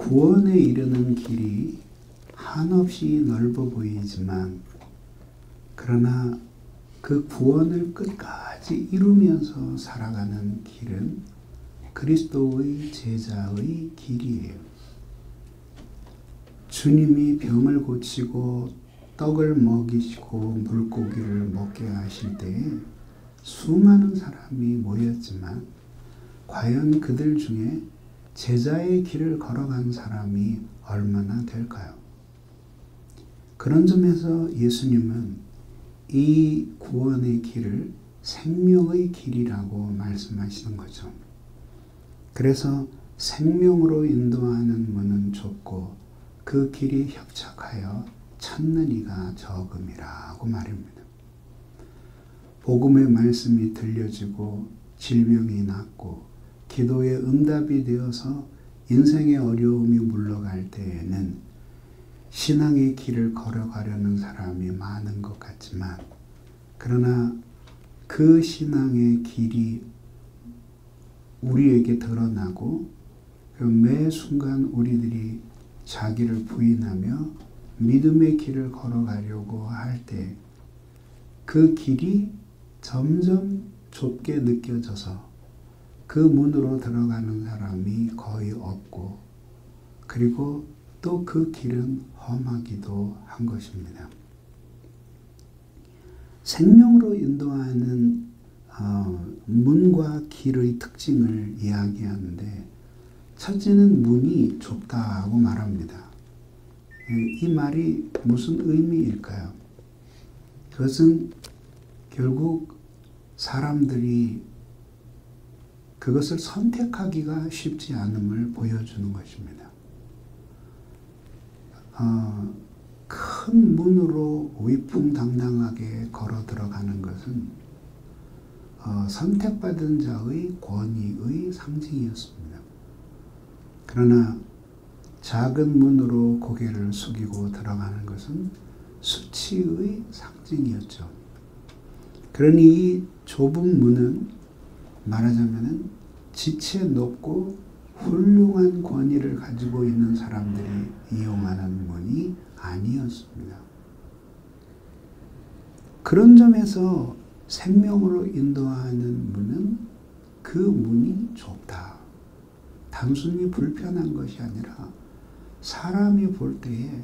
구원에 이르는 길이 한없이 넓어 보이지만 그러나 그 구원을 끝까지 이루면서 살아가는 길은 그리스도의 제자의 길이에요. 주님이 병을 고치고 떡을 먹이시고 물고기를 먹게 하실 때에 수많은 사람이 모였지만 과연 그들 중에 제자의 길을 걸어간 사람이 얼마나 될까요? 그런 점에서 예수님은 이 구원의 길을 생명의 길이라고 말씀하시는 거죠. 그래서 생명으로 인도하는 문은 좁고 그 길이 협착하여 찾는 이가 적음이라고 말입니다. 복음의 말씀이 들려지고 질병이 낫고 기도의 응답이 되어서 인생의 어려움이 물러갈 때에는 신앙의 길을 걸어가려는 사람이 많은 것 같지만 그러나 그 신앙의 길이 우리에게 드러나고 매 순간 우리들이 자기를 부인하며 믿음의 길을 걸어가려고 할 때 그 길이 점점 좁게 느껴져서 그 문으로 들어가는 사람이 거의 없고 그리고 또 그 길은 험하기도 한 것입니다. 생명으로 인도하는 문과 길의 특징을 이야기하는데 첫째는 문이 좁다고 말합니다. 이 말이 무슨 의미일까요? 그것은 결국 사람들이 그것을 선택하기가 쉽지 않음을 보여주는 것입니다. 큰 문으로 위풍당당하게 걸어 들어가는 것은 선택받은 자의 권위의 상징이었습니다. 그러나 작은 문으로 고개를 숙이고 들어가는 것은 수치의 상징이었죠. 그러니 이 좁은 문은 말하자면 지체 높고 훌륭한 권위를 가지고 있는 사람들이 이용하는 문이 아니었습니다. 그런 점에서 생명으로 인도하는 문은 그 문이 좁다. 단순히 불편한 것이 아니라 사람이 볼 때에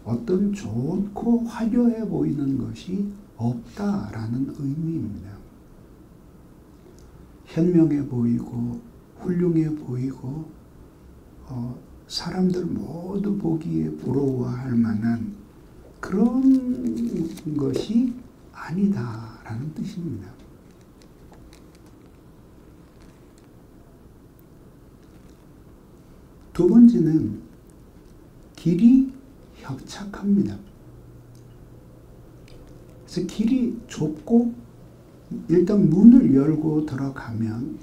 어떤 좋고 화려해 보이는 것이 없다라는 의미입니다. 현명해 보이고 훌륭해 보이고 사람들 모두 보기에 부러워할 만한 그런 것이 아니다라는 뜻입니다. 두 번째는 길이 협착합니다. 그래서 길이 좁고 일단 문을 열고 들어가면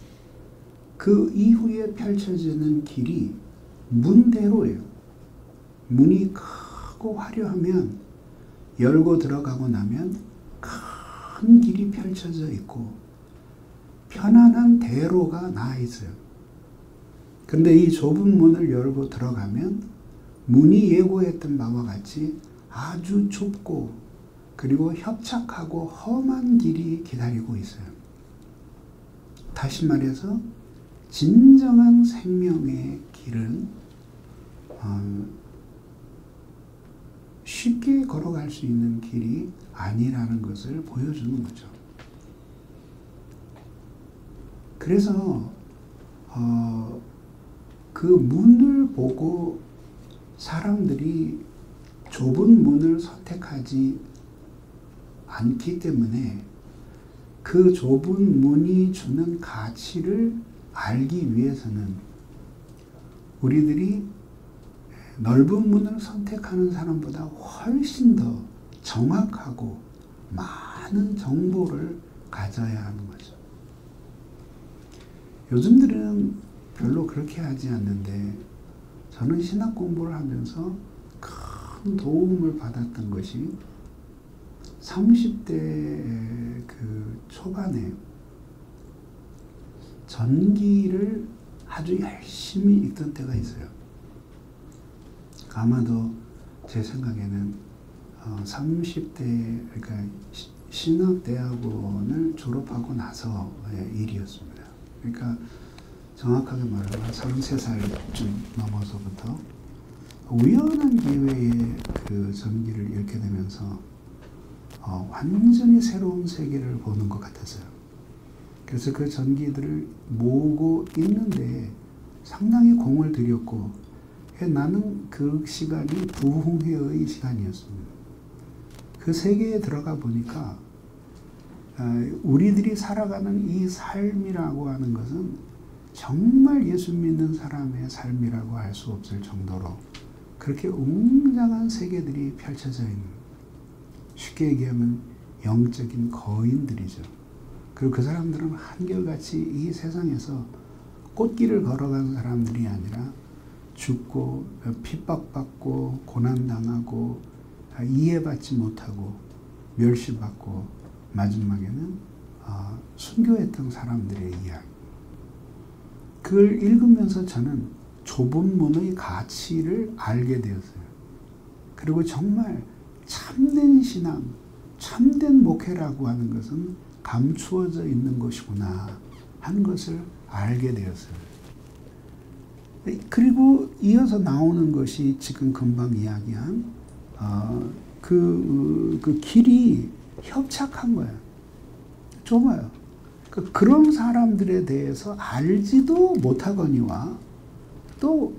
그 이후에 펼쳐지는 길이 문대로예요. 문이 크고 화려하면 열고 들어가고 나면 큰 길이 펼쳐져 있고 편안한 대로가 나와 있어요. 그런데 이 좁은 문을 열고 들어가면 문이 예고했던 바와 같이 아주 좁고 그리고 협착하고 험한 길이 기다리고 있어요. 다시 말해서 진정한 생명의 길은 쉽게 걸어갈 수 있는 길이 아니라는 것을 보여주는 거죠. 그래서 그 문을 보고 사람들이 좁은 문을 선택하지 않기 때문에 그 좁은 문이 주는 가치를 알기 위해서는 우리들이 넓은 문을 선택하는 사람보다 훨씬 더 정확하고 많은 정보를 가져야 하는 거죠. 요즘들은 별로 그렇게 하지 않는데 저는 신학 공부를 하면서 큰 도움을 받았던 것이 30대 그 초반에 전기를 아주 열심히 읽던 때가 있어요. 아마도 제 생각에는 30대 그러니까 신학대학원을 졸업하고 나서의 일이었습니다. 그러니까 정확하게 말하면 33살쯤 넘어서부터 우연한 기회에 그 전기를 읽게 되면서 완전히 새로운 세계를 보는 것 같았어요. 그래서 그 전기들을 모으고 있는데 상당히 공을 들였고 나는 그 시간이 부흥회의 시간이었습니다. 그 세계에 들어가 보니까 우리들이 살아가는 이 삶이라고 하는 것은 정말 예수 믿는 사람의 삶이라고 할 수 없을 정도로 그렇게 웅장한 세계들이 펼쳐져 있는, 쉽게 얘기하면 영적인 거인들이죠. 그리고 그 사람들은 한결같이 이 세상에서 꽃길을 걸어간 사람들이 아니라 죽고 핍박받고 고난당하고 이해받지 못하고 멸시받고 마지막에는 순교했던 사람들의 이야기. 그걸 읽으면서 저는 좁은 문의 가치를 알게 되었어요. 그리고 정말 참된 신앙, 참된 목회라고 하는 것은 감추어져 있는 것이구나 하는 것을 알게 되었어요. 그리고 이어서 나오는 것이 지금 금방 이야기한 그 길이 협착한 거예요. 좁아요. 그런 사람들에 대해서 알지도 못하거니와 또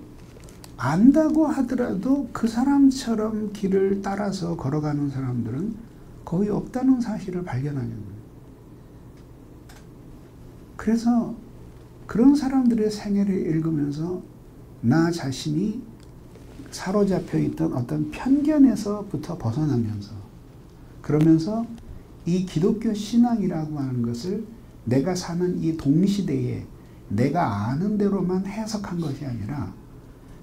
안다고 하더라도 그 사람처럼 길을 따라서 걸어가는 사람들은 거의 없다는 사실을 발견하게 됩니다. 그래서 그런 사람들의 생애를 읽으면서 나 자신이 사로잡혀 있던 어떤 편견에서부터 벗어나면서 그러면서 이 기독교 신앙이라고 하는 것을 내가 사는 이 동시대에 내가 아는 대로만 해석한 것이 아니라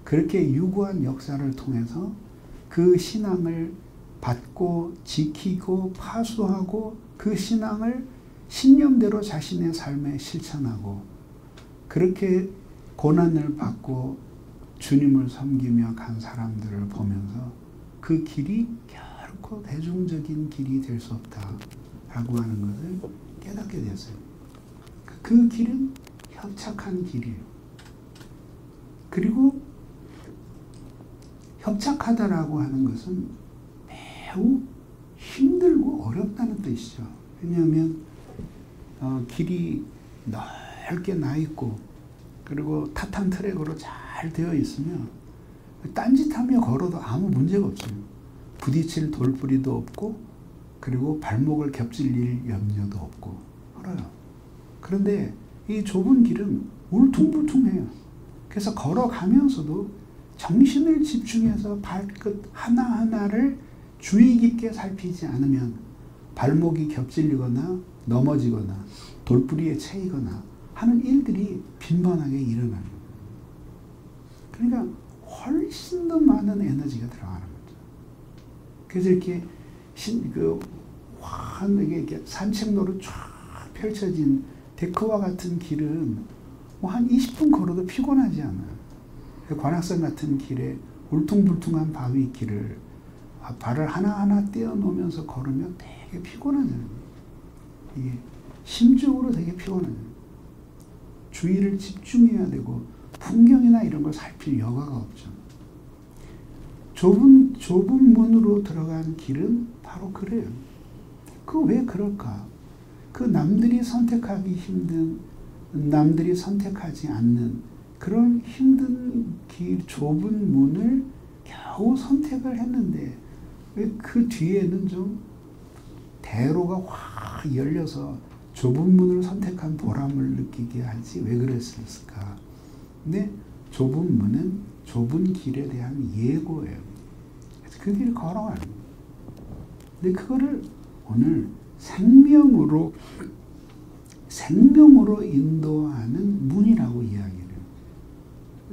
그렇게 유구한 역사를 통해서 그 신앙을 받고 지키고 파수하고 그 신앙을 신념대로 자신의 삶에 실천하고 그렇게 고난을 받고 주님을 섬기며 간 사람들을 보면서 그 길이 결코 대중적인 길이 될 수 없다라고 하는 것을 깨닫게 되었어요. 그 길은 협착한 길이에요. 그리고 협착하다라고 하는 것은 매우 힘들고 어렵다는 뜻이죠. 왜냐하면 길이 넓게 나 있고 그리고 타탄 트랙으로 잘 되어 있으면 딴짓하며 걸어도 아무 문제가 없어요. 부딪힐 돌부리도 없고 그리고 발목을 겹칠 일 염려도 없고 그래요. 그런데 이 좁은 길은 울퉁불퉁해요. 그래서 걸어가면서도 정신을 집중해서 발끝 하나하나를 주의 깊게 살피지 않으면 발목이 겹질리거나 넘어지거나 돌부리에 채이거나 하는 일들이 빈번하게 일어나는 거예요. 그러니까 훨씬 더 많은 에너지가 들어가는 거죠. 그래서 이렇게 이렇게 산책로로 쫙 펼쳐진 데크와 같은 길은 뭐 한 20분 걸어도 피곤하지 않아요. 관악산 같은 길에 울퉁불퉁한 바위 길을 발을 하나하나 떼어놓으면서 걸으면 되게 피곤하잖아요. 이게 심적으로 되게 피곤하잖아요. 주의를 집중해야 되고 풍경이나 이런 걸 살필 여가가 없죠. 좁은 문으로 들어간 길은 바로 그래요. 왜 그럴까? 그 남들이 선택하기 힘든, 남들이 선택하지 않는 그런 힘든 길, 좁은 문을 겨우 선택을 했는데 왜 그 뒤에는 좀 대로가 확 열려서 좁은 문을 선택한 보람을 느끼게 하지 왜 그랬을까? 근데 좁은 문은 좁은 길에 대한 예고예요. 그래서 그 길을 걸어가는 거예요. 근데 그거를 오늘 생명으로 인도하는 문이라고 이야기를 해요.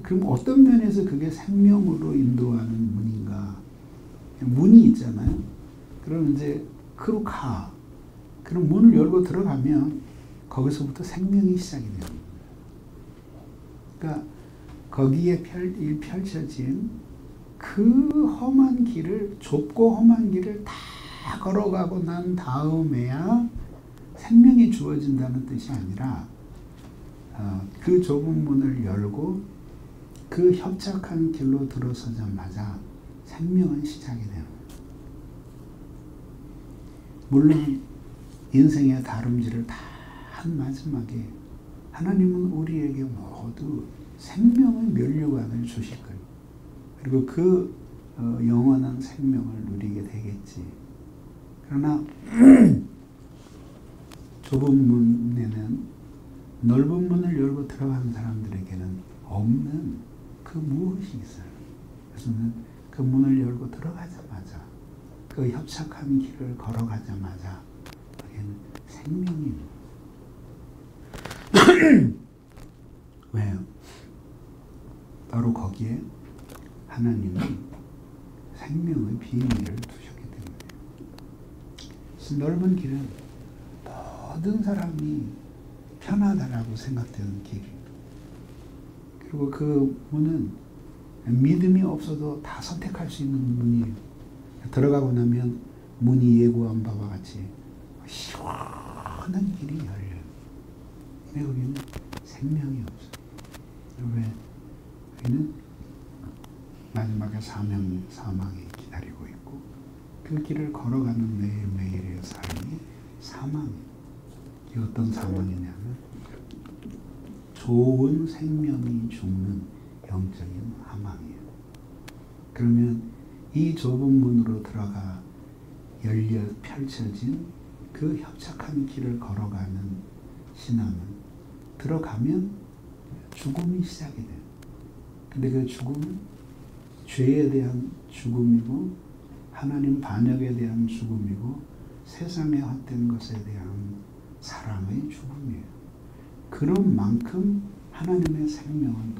그럼 어떤 면에서 그게 생명으로 인도하는 문인가? 문이 있잖아요. 그럼 이제 그로 가. 그럼 문을 열고 들어가면 거기서부터 생명이 시작이 됩니다. 그러니까 거기에 펼쳐진 그 그 험한 길을, 좁고 험한 길을 다 걸어가고 난 다음에야 생명이 주어진다는 뜻이 아니라 그 좁은 문을 열고 그 협착한 길로 들어서자마자 생명은 시작이 되는 거예요. 물론 인생의 다름질을 다 한 마지막에 하나님은 우리에게 모두 생명의 면류관을 주실 거예요. 그리고 그 영원한 생명을 누리게 되겠지. 그러나 좁은 문에는 넓은 문을 열고 들어가는 사람들에게는 없는 그 무엇이 있어요. 그래서 그 문을 열고 들어가자마자 그 협착한 길을 걸어가자마자 거기에는 생명이 왜요? 바로 거기에 하나님은 생명의 비밀을 두셨기 때문이에요. 그래서 넓은 길은 모든 사람이 편하다라고 생각되는 길이에요. 그리고 그 문은 믿음이 없어도 다 선택할 수 있는 문이에요. 들어가고 나면 문이 예고한 바와 같이 시원한 길이 열려요. 근데 거기는 생명이 없어요. 왜? 여기는 마지막에 사망이 기다리고 있고 그 길을 걸어가는 매일매일의 삶이 사망이에요. 이게 어떤 사망이냐면 좋은 생명이 죽는 영적인 사망이에요. 그러면 이 좁은 문으로 들어가 열려 펼쳐진 그 협착한 길을 걸어가는 신앙은 들어가면 죽음이 시작이 돼요. 근데 그 죽음은 죄에 대한 죽음이고 하나님 반역에 대한 죽음이고 세상에 헛된 것에 대한 사랑의 죽음이에요. 그런 만큼 하나님의 생명은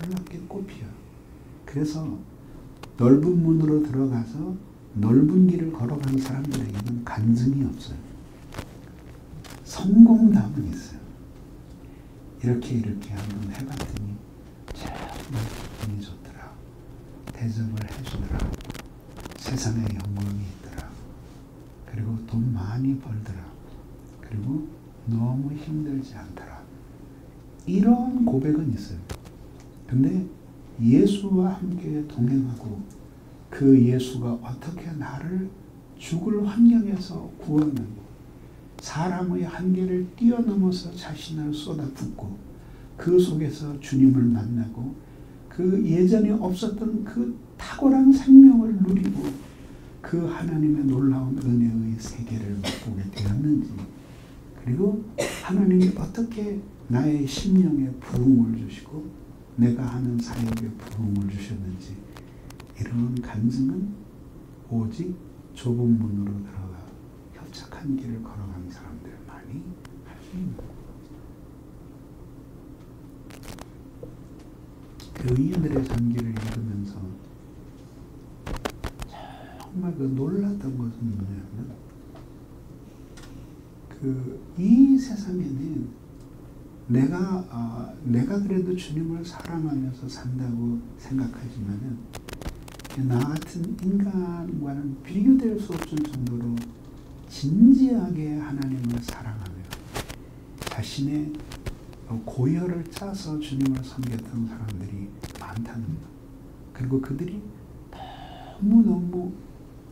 놀랍게 꽃피어요. 그래서 넓은 문으로 들어가서 넓은 길을 걸어가는 사람들에게는 간증이 없어요. 성공담은 있어요. 이렇게 한번 해봤더니 정말 기분이 좋더라. 대접을 해주더라. 세상에 영광이 있더라. 그리고 돈 많이 벌더라. 그리고 너무 힘들지 않더라. 이런 고백은 있어요. 근데 예수와 함께 동행하고 그 예수가 어떻게 나를 죽을 환경에서 구원하고 사람의 한계를 뛰어넘어서 자신을 쏟아붓고 그 속에서 주님을 만나고 그 예전에 없었던 그 탁월한 생명을 누리고 그 하나님의 놀라운 은혜의 세계를 맛보게 되었는지 그리고 하나님이 어떻게 나의 심령에 부흥을 주시고 내가 하는 사역에 부흥을 주셨는지 이런 간증은 오직 좁은 문으로 들어가 협착한 길을 걸어가는 사람들만이 할 수 있는 거예요. 교인들의 전기를 읽으면서 정말 그 놀랐던 것은 뭐냐면 이 세상에는 내가 그래도 주님을 사랑하면서 산다고 생각하지만은 나 같은 인간과는 비교될 수 없을 정도로 진지하게 하나님을 사랑하며 자신의 고열을 짜서 주님을 섬겼던 사람들이 많다는 것. 그리고 그들이 너무너무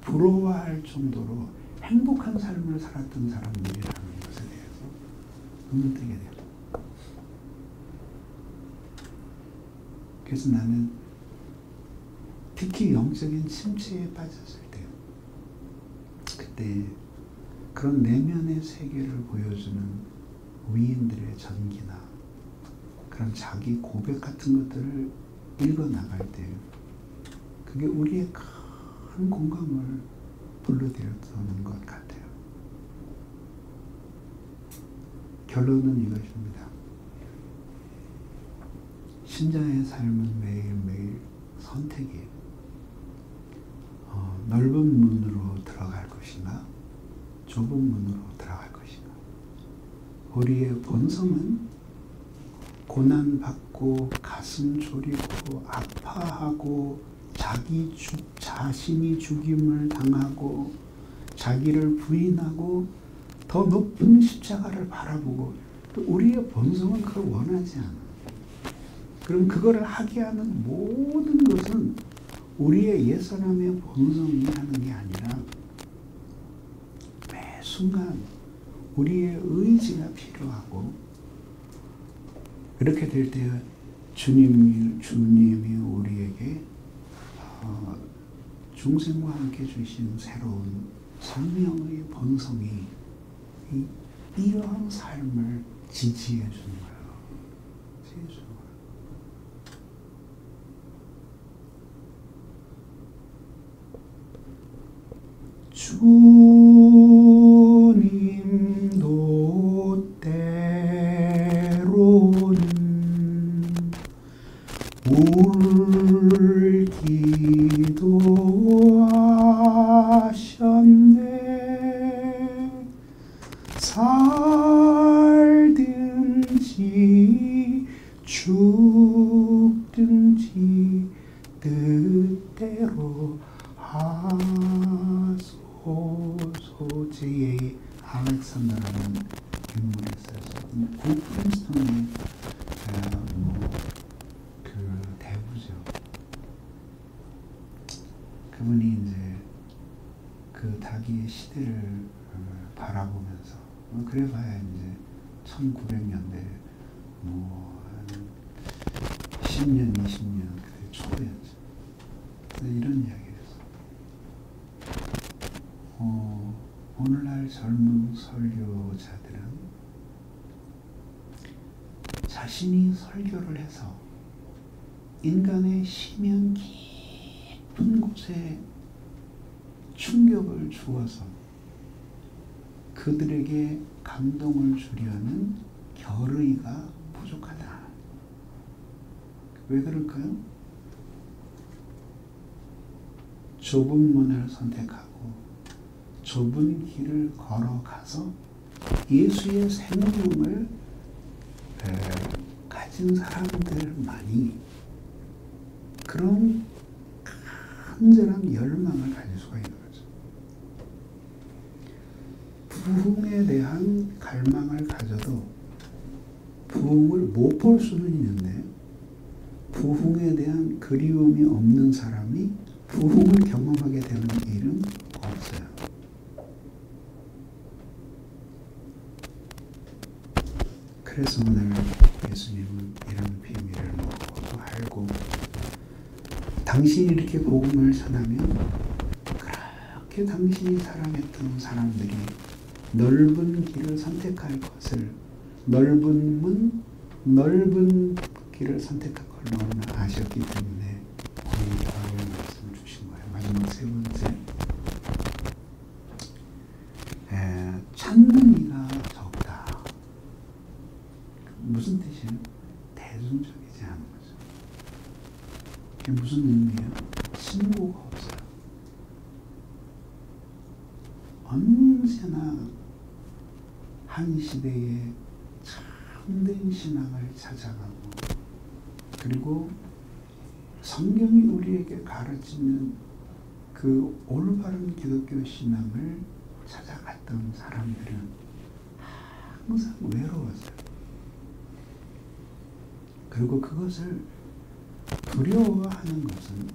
부러워할 정도로 행복한 삶을 살았던 사람들이라는 것에 대해서 눈을 뜨게 돼요. 그래서 나는 특히 영적인 침체에 빠졌을 때 그때 그런 내면의 세계를 보여주는 위인들의 전기나 그런 자기 고백 같은 것들을 읽어나갈 때 그게 우리의 큰 공감을 불러들였던 것 같아요. 결론은 이것입니다. 신자의 삶은 매일매일 선택이에요. 넓은 문으로 들어갈 것인가 좁은 문으로 들어갈 것인가. 우리의 본성은 고난받고 가슴 졸이고 아파하고 자신이 죽임을 당하고 자기를 부인하고 더 높은 십자가를 바라보고 또 우리의 본성은 그걸 원하지 않아. 그럼 그거를 하게 하는 모든 것은 우리의 옛사람의 본성이 하는 게 아니라 매 순간 우리의 의지가 필요하고 그렇게 될 때 주님이 우리에게 중생과 함께 주신 새로운 생명의 본성이 이러한 삶을 지지해 주는 거예요. 지지해 주는 거예요. 주님도 때로는 울기도 하셨네. 살든지 죽든지 뜻대로 하소서. 제 알렉산더라는 인물이 있어서 프린스턴의 그 대부죠. 그분이 이제 그 자기의 시대를 바라보면서 그래봐야 이제 1900년대 한 10년, 20년 그 초였죠. 이런 이야기를 했어요. 오늘날 젊은 설교자들은 자신이 설교를 해서 인간의 심연 깊은 곳에 충격을 주어서 그들에게 감동을 주려는 결의가 부족하다. 왜 그럴까요? 좁은 문을 선택하고 좁은 길을 걸어가서 예수의 생명을 가진 사람들만이 그런 간절한 열망을 가질 수가 있는 거죠. 부흥에 대한 갈망을 가져도 부흥을 못 볼 수는 있는데 부흥에 대한 그리움이 없는 사람이 부흥을 경험하게 되는 일은 없어요. 그래서 오늘 예수님은 이런 비밀을 모두 알고 당신이 이렇게 복음을 전하면 그렇게 당신이 사랑했던 사람들이 넓은 길을 선택할 것을 넓은 길을 선택할 걸 너무나 아셨기 때문에 오늘 바울의 말씀을 주신 거예요. 마지막 세 번째, 찾는 이가 적다. 무슨 뜻이에요? 대중적이지 않은 거죠. 그게 무슨 의미예요? 신고가 없어요. 언제나 한 시대에 참된 신앙을 찾아가고 그리고 성경이 우리에게 가르치는 그 올바른 기독교 신앙을 찾아갔던 사람들은 항상 외로웠어요. 그리고 그것을 두려워하는 것은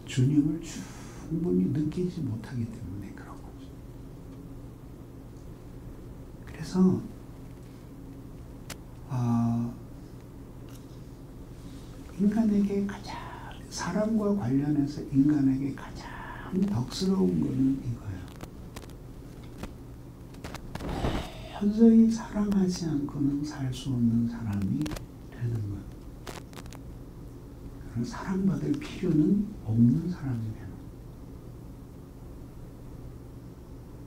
주님을 충분히 느끼지 못하기 때문에 그런 거죠. 그래서 인간에게 가장 사람과 관련해서 인간에게 가장 덕스러운 것은 이거예요. 현저히 사랑하지 않고는 살 수 없는 사람이 되는 것. 사랑받을 필요는 없는 사람이 되는 것.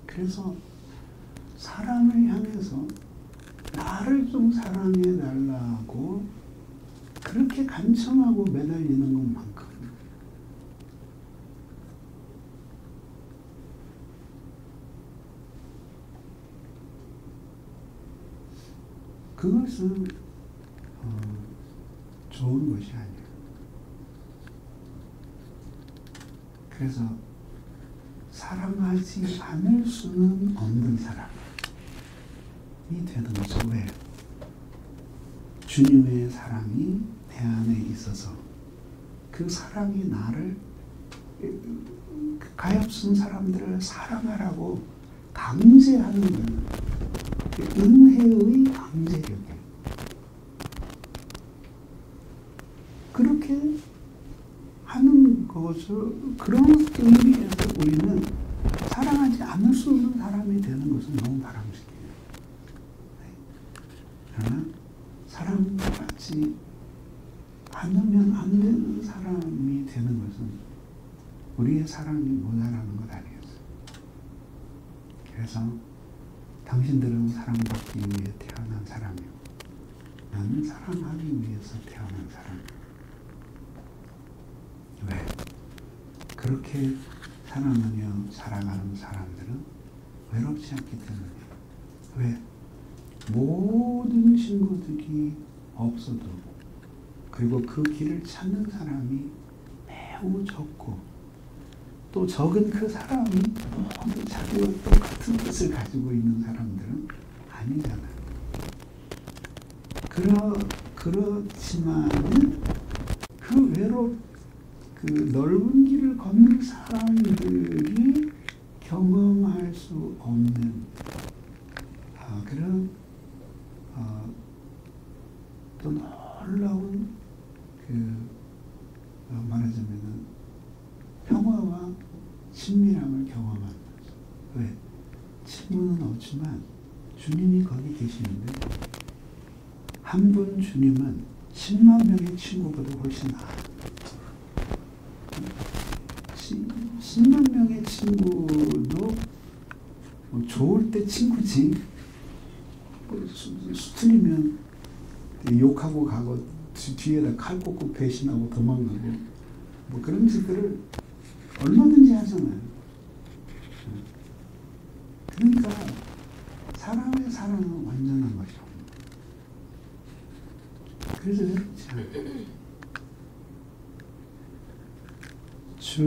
그래서 사람을 향해서 나를 좀 사랑해 달라고 그렇게 간청하고 매달리는 것만큼 그것은 좋은 것이 아니에요. 그래서 사랑하지 않을 수는 없는 사람이 되는 거죠. 왜? 주님의 사랑이 내 안에 있어서 그 사랑이 나를 가엾은 사람들을 사랑하라고 강제하는 거예요. 은혜의 강제력이에요. 그렇게 하는 거죠. 그런 의미에서 우리는 사랑하지 않을 수 없는 사람이 되는 것은 너무 바람직해요. 그러나 사랑하지 않으면 안 되는 사람이 되는 것은 우리의 사랑이 모자라는 것 아니겠어요? 그래서 당신들은 사랑받기 위해 태어난 사람이고 나는 사랑하기 위해서 태어난 사람이에요. 왜? 그렇게 사랑하며 살아가는 사람들은 외롭지 않기 때문이에요. 왜? 모든 친구들이 없어도 그리고 그 길을 찾는 사람이 매우 적고 또 적은 그 사람이 모두 자기와 똑같은 뜻을 가지고 있는 사람들은 아니잖아요. 그렇지만은 그 넓은 길을 걷는 사람들이 경험할 수 없는 그런 또 놀라운 말하자면은 평화와 친밀함을 경험하는 거죠. 왜? 친구는 없지만 주님이 거기 계시는데 한 분 주님은 10만 명의 친구보다 훨씬 나아요. 10만 명의 친구도 뭐 좋을 때 친구지 수틀리면 욕하고 가고 뒤에다 칼 꽂고 배신하고 도망가고 뭐 그런 짓들을 얼마든지 하잖아요. 그러니까 사람의 사랑은 완전한 것이요. 그래서 외롭지 않아요. 주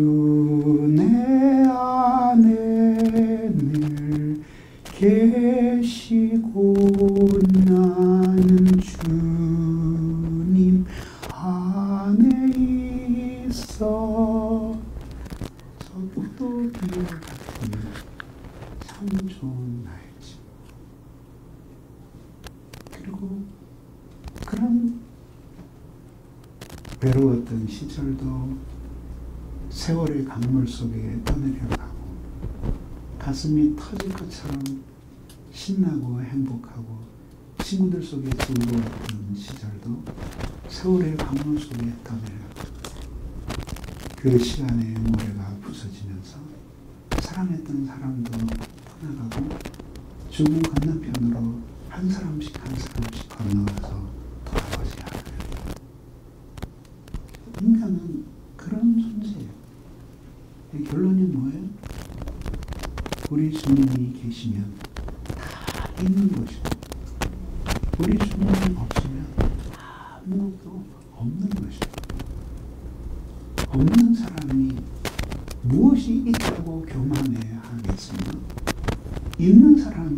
내 안에 늘 계시고 나는 주님 안에 있어 저도 같은 참 좋은 날이지. 그리고 그런 외로웠던 시절도 세월의 강물 속에 떠내려가고 가슴이 터질 것처럼 신나고 행복하고 친구들 속에 즐거웠던 시절도 세월의 강물 속에 떠내려가고 그 시간의 모래가 부서지면서 사랑했던 사람도 떠나가고 죽음 건너편으로 한 사람씩 건너가서 돌아오지 않아요. 인간은 그런 존재예요. 결론이 뭐예요? 우리 주님이 계시면 다 있는 것이고 우리 주님이 없으면 아무것도 없는 것이고 없는 사람이 무엇이 있다고 교만해야 하겠으며 있는 사람이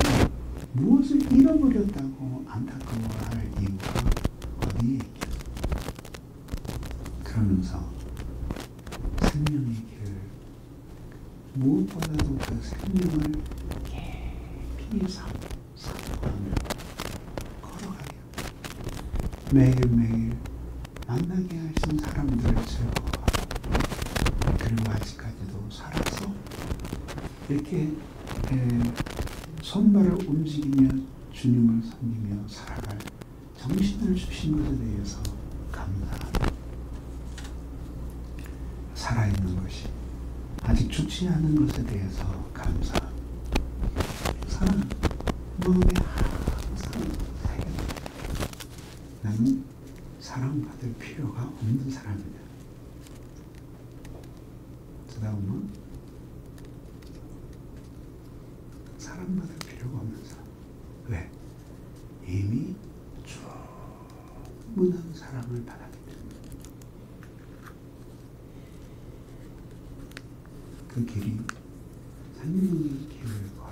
무엇을 잃어버렸다고 안타까워할 이유가 어디에 있겠어요? 그러면서 생명의 길을 무엇보다도 그 생명을 깊이 사모하며 걸어가게 매일매일 만나게 하신 사람들을 즐거워하고 그리고 아직까지도 살아서 이렇게 손발을 움직이며 주님을 섬기며 살아갈 정신을 주신 것에 대해서 감사합니다. 살아있는 것이 아직 죽지 않은 것에 대해서 감사합니다. 사랑 마음에 항상 새겨져. 나는 사랑받을 필요가 없는 사람이다. 그 다음은 사랑받을 필요가 없는 사람. 왜? 이미 충분한 사랑을 받았기 때문에. 그 길이 생명의 길을